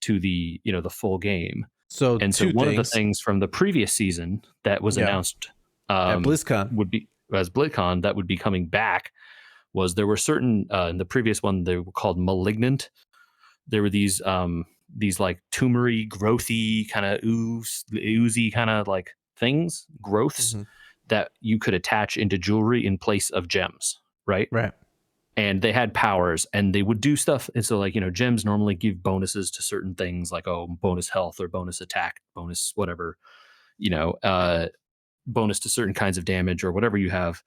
to the, you know, the full game. So one of the things from the previous season that was announced at BlizzCon would be, as BlizzCon, that would be coming back, was there were certain in the previous one, they were called malignant. There were these like tumory, growthy, kind of oozy kind of like things, growths that you could attach into jewelry in place of gems, right? Right. And they had powers and they would do stuff. And so, like, you know, gems normally give bonuses to certain things, like, oh, bonus health or bonus attack, bonus whatever, you know, bonus to certain kinds of damage or whatever you have,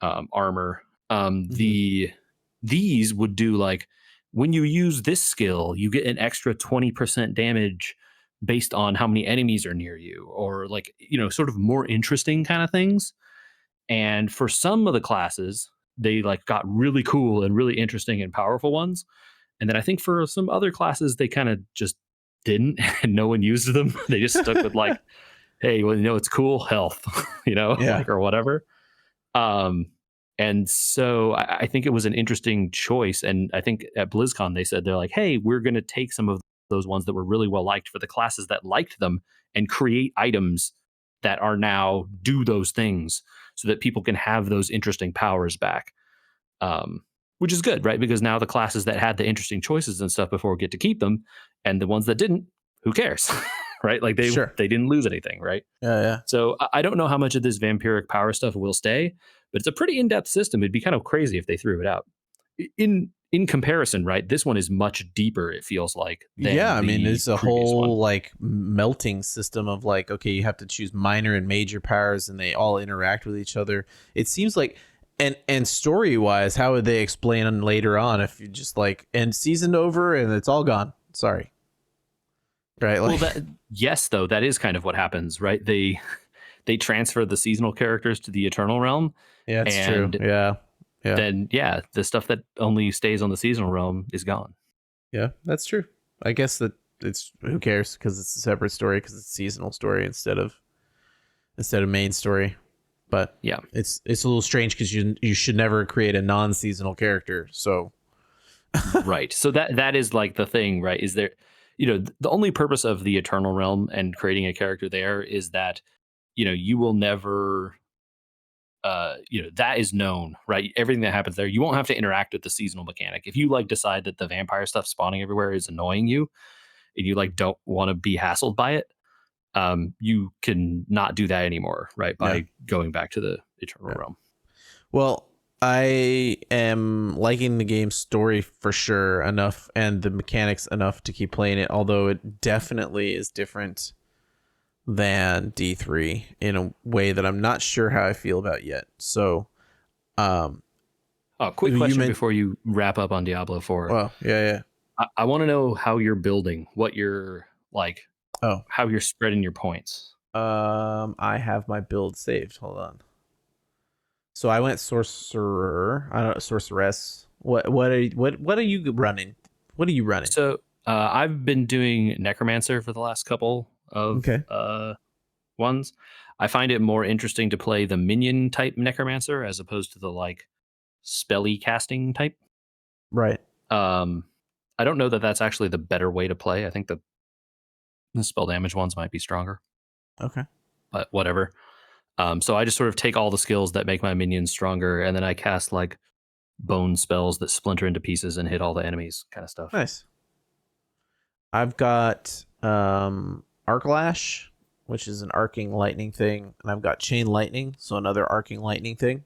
armor. These would do, like, when you use this skill, you get an extra 20% damage based on how many enemies are near you, or, like, you know, sort of more interesting kind of things. And for some of the classes, they like got really cool and really interesting and powerful ones. And then I think for some other classes, they kind of just didn't, and no one used them. They just stuck with, like, hey, well, you know, it's cool health, you know, like, or whatever. And so I think it was an interesting choice. And I think at BlizzCon, they said, they're like, hey, we're going to take some of those ones that were really well liked for the classes that liked them and create items that are now do those things so that people can have those interesting powers back. Which is good, right? Because now the classes that had the interesting choices and stuff before get to keep them, and the ones that didn't, who cares? Right? Like, they didn't lose anything, right? Yeah. So I don't know how much of this vampiric power stuff will stay, but it's a pretty in-depth system. It'd be kind of crazy if they threw it out. In in comparison, right, this one is much deeper, it feels like, Yeah, than I mean, the it's a previous one. whole like melting system of like, okay, you have to choose minor and major powers, and they all interact with each other. It seems like, and story wise, how would they explain later on if you just like end season over and it's all gone? Sorry, right? Well, Like, yes, though, that is kind of what happens, right? They transfer the seasonal characters to the Eternal Realm, yeah, it's true. and Yeah, yeah, then yeah, the stuff that only stays on the seasonal realm is gone. yeah, that's true. I guess that it's who cares because it's a separate story because it's a seasonal story instead of main story. But Yeah. it's a little strange because you should never create a non-seasonal character. So Right. So that is like the thing, right? Is there, the only purpose of the Eternal Realm and creating a character there is that, you will never, that is known, right? Everything that happens there, you won't have to interact with the seasonal mechanic. If you like decide that the vampire stuff spawning everywhere is annoying you and you like don't want to be hassled by it, you can not do that anymore, right? yeah, By going back to the Eternal yeah. Realm. Well, I am liking the game's story for sure enough, and the mechanics enough to keep playing it. Although it definitely is different than D3 in a way that I'm not sure how I feel about yet. So, um, Oh, quick you question meant before you wrap up on Diablo 4. well, yeah, I want to know how you're building, what you're like, yeah. how you're spreading your points. I have my build saved. Hold on. So I went sorcerer. I don't know, sorceress. What are you running? What are you running? So I've been doing Necromancer for the last couple of Okay. ones. I find it more interesting to play the minion type Necromancer as opposed to the like spelly casting type. Right. Um, I don't know that that's actually the better way to play. I think the spell damage ones might be stronger, Okay. but whatever. So I just sort of take all the skills that make my minions stronger, and then I cast like bone spells that splinter into pieces and hit all the enemies, kind of stuff. Nice. I've got arc lash, which is an arcing lightning thing, and I've got chain lightning, so another arcing lightning thing.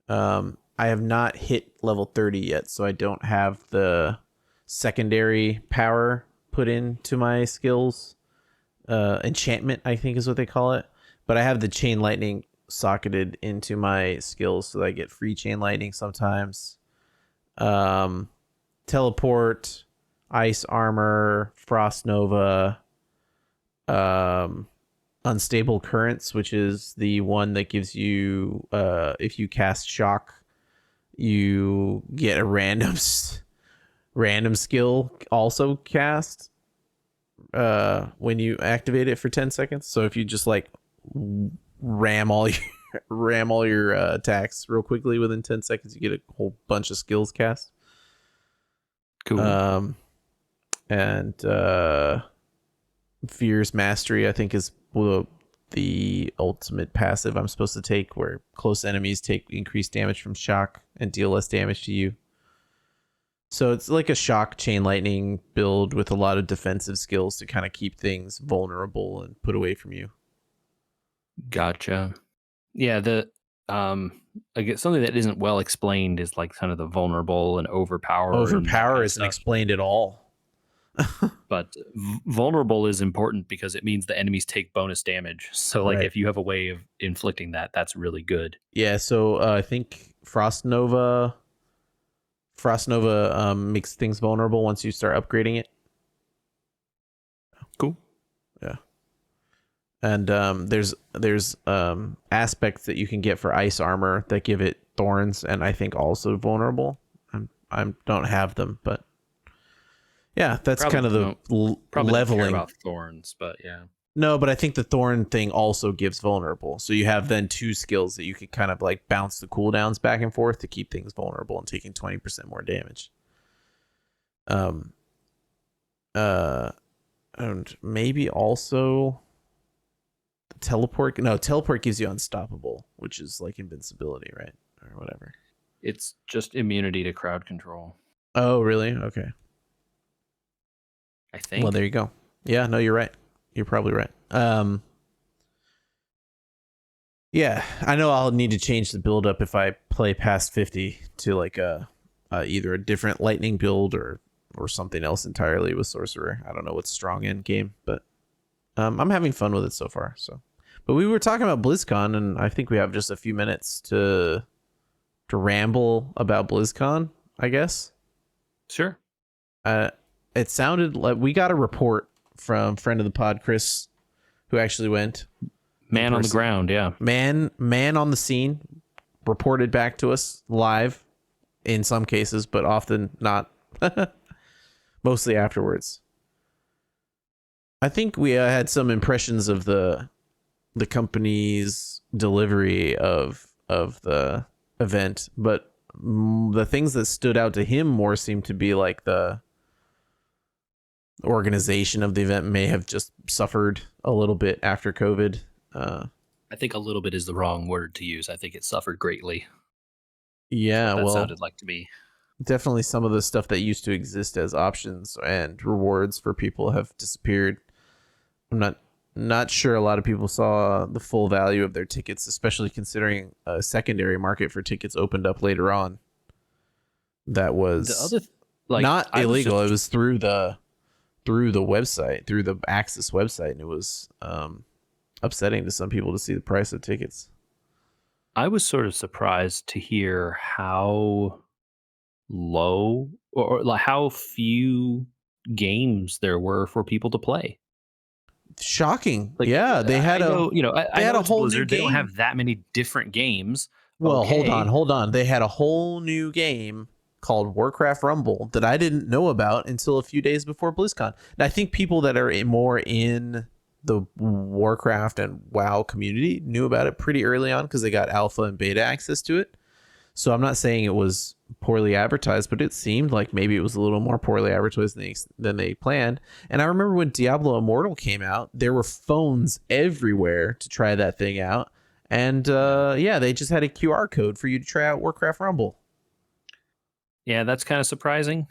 I have not hit level 30 yet, so I don't have the secondary power put into my skills. Enchantment, I think is what they call it. But I have the chain lightning socketed into my skills so that I get free chain lightning sometimes. Teleport, ice armor, frost nova, unstable currents, which is the one that gives you if you cast shock, you get a random skill also cast when you activate it for 10 seconds. So if you just like ram all your attacks real quickly within 10 seconds, you get a whole bunch of skills cast. Cool. And Fear's Mastery, I think, is the ultimate passive I'm supposed to take, where close enemies take increased damage from shock and deal less damage to you. So it's like a shock chain lightning build with a lot of defensive skills to kind of keep things vulnerable and put away from you. Gotcha. Yeah, I guess something that isn't well explained is like kind of the vulnerable and overpower and that kind Overpower of isn't stuff. explained at all. But vulnerable is important because it means the enemies take bonus damage. So like Right. if you have a way of inflicting that, that's really good. Yeah, so I think Frost Nova makes things vulnerable once you start upgrading it. Cool. Yeah. And there's aspects that you can get for ice armor that give it thorns, and I think also vulnerable. I don't have them, but yeah, that's Probably kind of the probably don't care leveling. about thorns, but yeah. No, but I think the thorn thing also gives vulnerable. So you have then two skills that you could kind of like bounce the cooldowns back and forth to keep things vulnerable and taking 20% more damage. And maybe also teleport. No, teleport gives you unstoppable, which is like invincibility, right? Or whatever. It's just immunity to crowd control, Oh, really? Okay. I think. Well, there you go. Yeah, no, you're right. You're probably right. Yeah, I know I'll need to change the build up if I play past 50 to like a either a different lightning build or something else entirely with sorcerer. I don't know what's strong in game, but I'm having fun with it so far. So, but we were talking about BlizzCon, and I think we have just a few minutes to ramble about BlizzCon, I guess. Sure. Uh, it sounded like we got a report from friend of the pod, Chris, who actually went. Man on the ground, yeah. Man on the scene, reported back to us live in some cases, but often not. Mostly afterwards. I think we had some impressions of the company's delivery of the event, but the things that stood out to him more seemed to be like the organization of the event may have just suffered a little bit after COVID. I think a little bit is the wrong word to use. I think it suffered greatly. Yeah, That well, sounded like to me. Definitely some of the stuff that used to exist as options and rewards for people have disappeared. I'm not sure a lot of people saw the full value of their tickets, especially considering a secondary market for tickets opened up later on. That was not illegal. It was through the website, through the Axis website, and it was upsetting to some people to see the price of tickets. I was sort of surprised to hear how low or like how few games there were for people to play. Shocking. Like, yeah, they had I know a it's whole Blizzard. new game. They don't have that many different games. Well, okay. Hold on. They had a whole new game called Warcraft Rumble that I didn't know about until a few days before BlizzCon. And I think people that are more in the Warcraft and WoW community knew about it pretty early on because they got alpha and beta access to it. So I'm not saying it was poorly advertised, but it seemed like maybe it was a little more poorly advertised than they planned. And I remember when Diablo Immortal came out, there were phones everywhere to try that thing out. And yeah, they just had a QR code for you to try out Warcraft Rumble. Yeah, that's kind of surprising.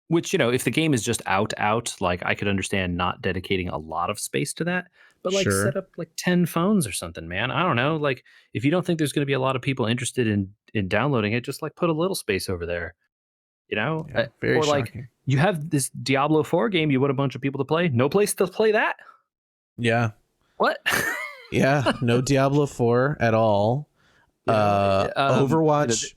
Which, if the game is just out, like I could understand not dedicating a lot of space to that. But like set up like 10 phones or something, man. I don't know. Like if you don't think there's going to be a lot of people interested in downloading it, just like put a little space over there. Yeah, very or like shocking. You have this Diablo 4 game, you want a bunch of people to play, no place to play that. Yeah. What? Yeah, no Diablo 4 at all. Overwatch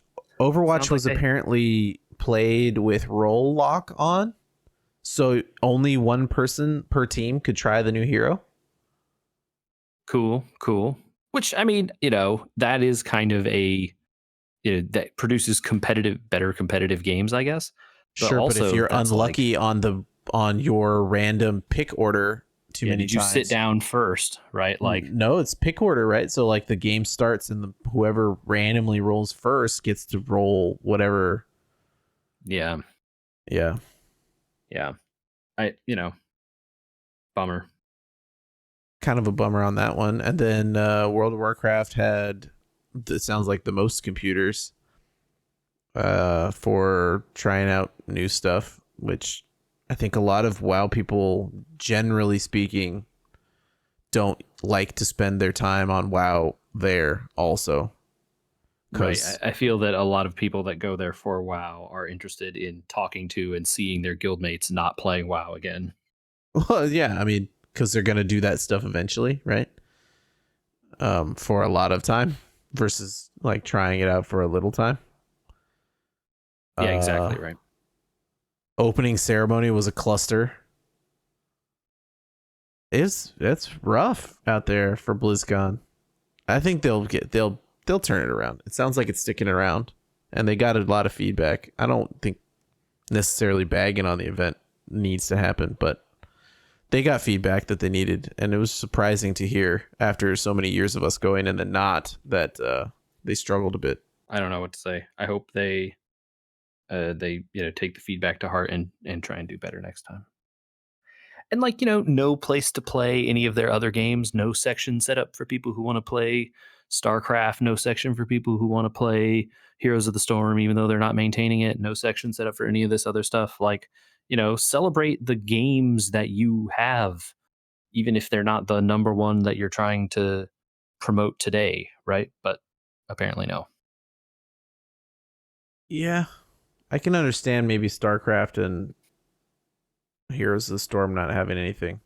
was like apparently played with role lock on, so only one person per team could try the new hero. Cool. Which, I mean, that is kind of that produces better competitive games, I guess. Sure, but if you're unlucky on your random pick order too many times, you sit down first, right? Like no, it's pick order, right? So like the game starts and whoever randomly rolls first gets to roll whatever. Yeah. Bummer. Kind of a bummer on that one. And then World of Warcraft had, it sounds like, the most computers for trying out new stuff, which I think a lot of WoW people, generally speaking, don't like to spend their time on WoW there also. Right. I feel that a lot of people that go there for WoW are interested in talking to and seeing their guildmates not playing WoW again. Well, yeah, I mean, because they're going to do that stuff eventually, right? For a lot of time versus like trying it out for a little time. Yeah, exactly right. Opening ceremony was a cluster. It's rough out there for BlizzCon. I think they'll turn it around. It sounds like it's sticking around, and they got a lot of feedback. I don't think necessarily bagging on the event needs to happen, but they got feedback that they needed, and it was surprising to hear after so many years of us going and then not that they struggled a bit. I don't know what to say. I hope they take the feedback to heart and try and do better next time. And like, no place to play any of their other games, no section set up for people who want to play StarCraft, no section for people who want to play Heroes of the Storm, even though they're not maintaining it, no section set up for any of this other stuff. Like, celebrate the games that you have, even if they're not the number one that you're trying to promote today, right? But apparently no. Yeah, I can understand maybe StarCraft and Heroes of the Storm not having anything.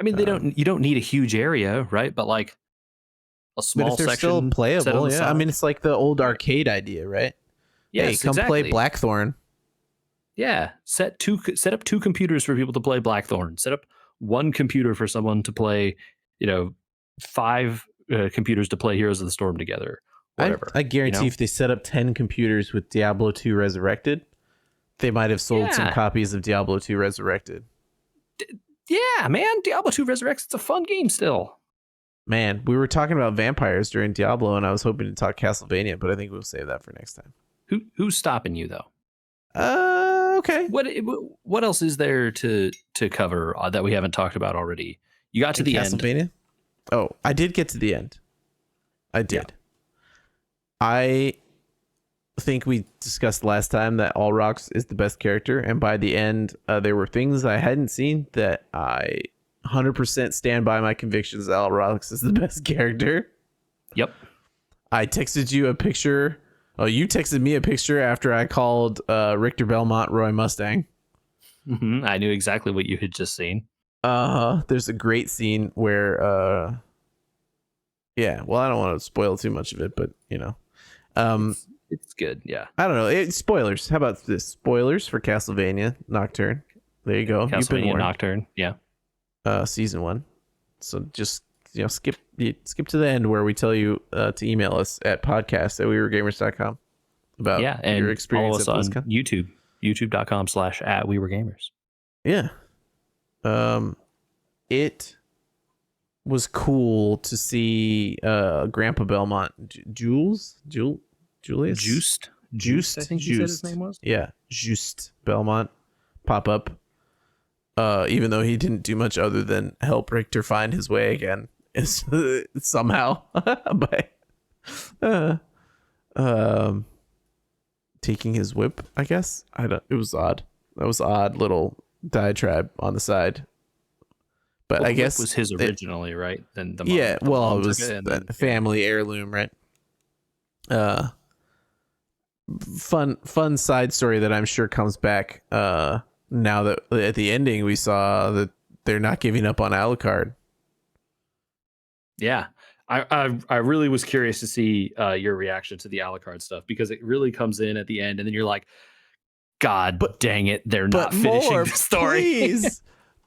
I mean, you don't need a huge area, right? But like a But if small they're still section set on playable, the yeah. I mean, side. it's like the old Right. arcade idea, right? Hey, Yes, come play exactly. Blackthorn. Yeah, set up two computers for people to play Blackthorn. Set up one computer for someone to play, you know, five computers to play Heroes of the Storm together. I Whatever, you guarantee know. if they set up 10 computers with Diablo 2 Resurrected, they might have sold some Yeah, copies of Diablo 2 Resurrected. yeah, man. Diablo 2 Resurrects. It's a fun game still. Man, we were talking about vampires during Diablo, and I was hoping to talk Castlevania, but I think we'll save that for next time. Who's stopping you though? Okay. What else is there to cover that we haven't talked about already? You got to In the end. Castlevania? Oh, I did get to the end. I Yeah. did. I think we discussed last time that Allrox is the best character, and by the end, there were things I hadn't seen that I 100% stand by my convictions that Allrox is the best character. Yep. I texted you a picture. Oh, you texted me a picture after I called Richter Belmont Roy Mustang. I knew exactly what you had just seen. There's a great scene where yeah, well, I don't want to spoil too much of it, but you know. It's good. Yeah. I don't know. Spoilers. How about this? Spoilers for Castlevania Nocturne. There you go. You've been Castlevania warned. Nocturne. Yeah. Season 1. So just skip to the end where we tell you to email us at podcast@weweregamers.com about Yeah, and your experience follow at us on BlizzCon. YouTube, youtube.com/@weweregamers. Yeah. It was cool to see Grandpa Belmont, Julius, Juiced, I think he said his name was. Yeah, Just Belmont pop up. Even though he didn't do much other than help Richter find his way again, somehow by uh, um, taking his whip. I guess I don't. It was odd. That was odd little diatribe on the side. But Well, I the whip guess was his originally, right? Then the yeah. the Well, mom it took was it, and a then family heirloom, right? Uh, fun side story that I'm sure comes back. Now that at the ending we saw that they're not giving up on Alucard. yeah. I really was curious to see your reaction to the Alucard stuff because it really comes in at the end, and then you're like, God But dang it, they're but not finishing more, the story. please.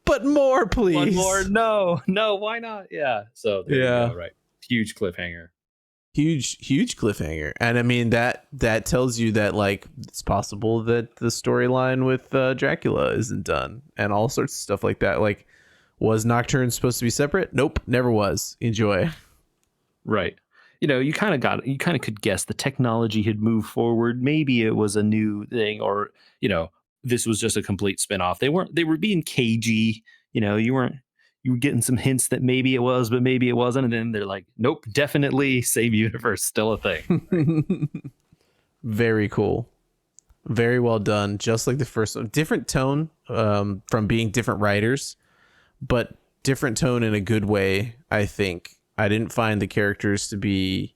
But more, One more, please. no, why not? Yeah. So there you Yeah. go. Right, huge cliffhanger. Huge cliffhanger. And I mean that tells you that like it's possible that the storyline with Dracula isn't done and all sorts of stuff like that. Like, was Nocturne supposed to be separate? Nope, never was. Enjoy. Right. You kind of could guess the technology had moved forward. Maybe it was a new thing, or, this was just a complete spinoff. They were being cagey. You were getting some hints that maybe it was, but maybe it wasn't. And then they're like, nope, definitely same universe, still a thing. Right? Very cool. Very well done. Just like the first one. Different tone from being different writers, but different tone in a good way, I think. I didn't find the characters to be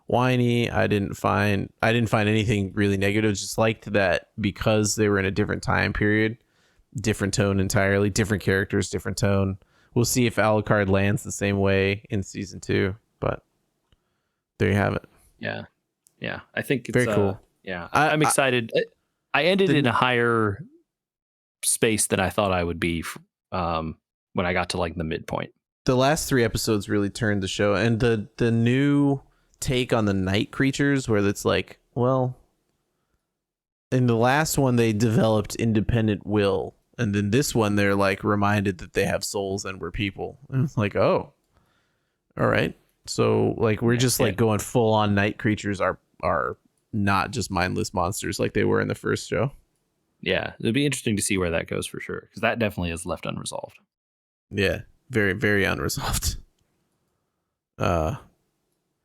whiny. I didn't find anything really negative. Just liked that because they were in a different time period, different tone entirely, different characters, different tone. We'll see if Alucard lands the same way in season 2, but there you have it. Yeah. Yeah. I think it's Very cool. Yeah. I'm excited. I ended in a higher space than I thought I would be when I got to like the midpoint. The last 3 episodes really turned the show, and the new take on the night creatures where it's like, well, in the last one they developed independent will, and then this one they're like reminded that they have souls and we're people. And it's like, oh, all right. So like we're just like going full on night creatures are not just mindless monsters like they were in the first show. Yeah, it'd be interesting to see where that goes for sure, because that definitely is left unresolved. Yeah, very, very unresolved.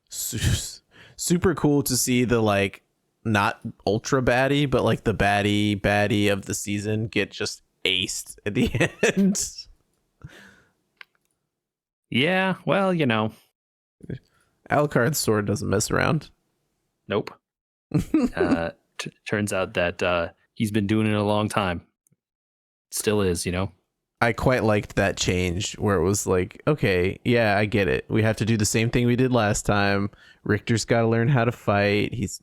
Super cool to see the like not ultra baddie, but like the baddie of the season get just aced at the end. Yeah, well, Alucard's sword doesn't mess around. Nope. turns out that he's been doing it a long time. Still is, you know. I quite liked that change where it was like, okay, yeah, I get it. We have to do the same thing we did last time. Richter's got to learn how to fight. He's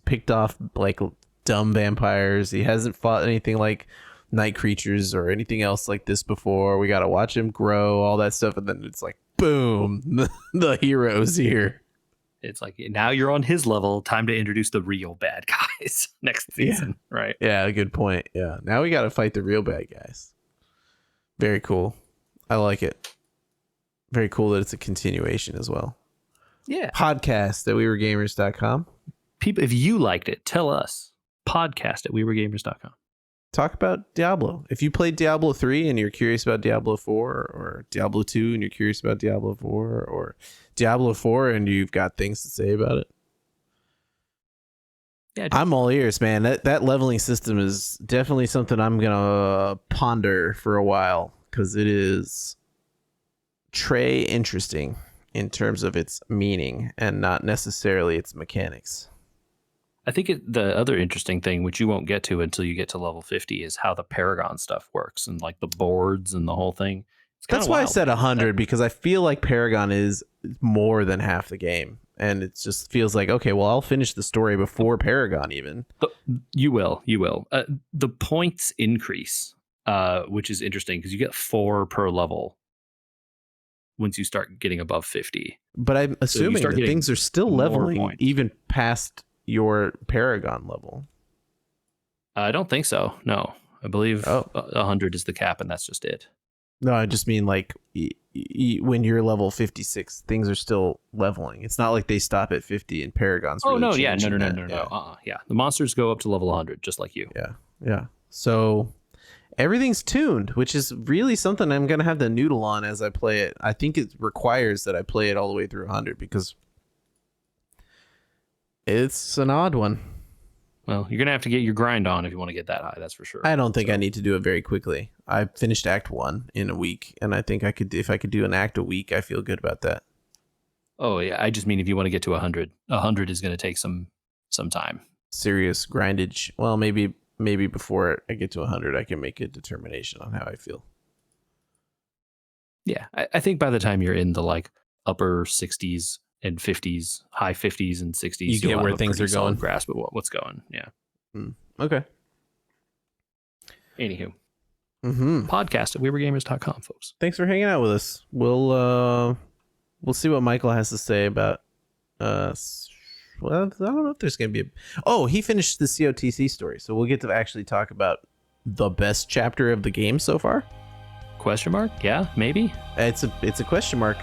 picked off like dumb vampires. He hasn't fought anything like night creatures or anything else like this before. We got to watch him grow, all that stuff. And then it's like, boom, the hero's here. It's like, now you're on his level. Time to introduce the real bad guys next season, right? Yeah, good point. Yeah, now we got to fight the real bad guys. Very cool. I like it. Very cool that it's a continuation as well. Yeah. Podcast at wewergamers.com. People, if you liked it, tell us. Podcast at wewergamers.com. Talk about Diablo. If you played Diablo 3 and you're curious about Diablo 4, or Diablo 2 and you're curious about Diablo 4, or Diablo 4 and you've got things to say about it. Yeah, I'm all ears, man. That leveling system is definitely something I'm going to ponder for a while, because it is interesting in terms of its meaning and not necessarily its mechanics. I think the other interesting thing, which you won't get to until you get to level 50, is how the Paragon stuff works and like the boards and the whole thing. That's why I said 100, because I feel like Paragon is more than half the game. And it just feels like, okay, well, I'll finish the story before Paragon even. You will. The points increase, which is interesting because you get 4 per level once you start getting above 50. But I'm assuming that things are still leveling even past your Paragon level. I don't think so. No, I believe 100 is the cap, and that's just it. No, I just mean like when you're level 56, things are still leveling. It's not like they stop at 50 and Paragon's. Oh, no, yeah, no. Yeah, the monsters go up to level 100, just like you. Yeah. So everything's tuned, which is really something I'm going to have to noodle on as I play it. I think it requires that I play it all the way through 100 because it's an odd one. Well, you're going to have to get your grind on if you want to get that high, that's for sure. I don't think I need to do it very quickly. I finished Act 1 in a week, and I think if I could do an act a week, I feel good about that. Oh, yeah. I just mean if you want to get to 100. 100 is going to take some time. Serious grindage. Well, maybe before I get to 100, I can make a determination on how I feel. Yeah, I think by the time you're in the like upper 60s and 50s, high 50s and 60s, you get where things are going. Grasp of what's going. Yeah. Okay. Anywho, podcast at wewergamers.com, folks. Thanks for hanging out with us. We'll see what Michael has to say about well, I don't know if there's gonna be he finished the COTC story, so we'll get to actually talk about the best chapter of the game so far. Question mark? Yeah, maybe. It's a question mark.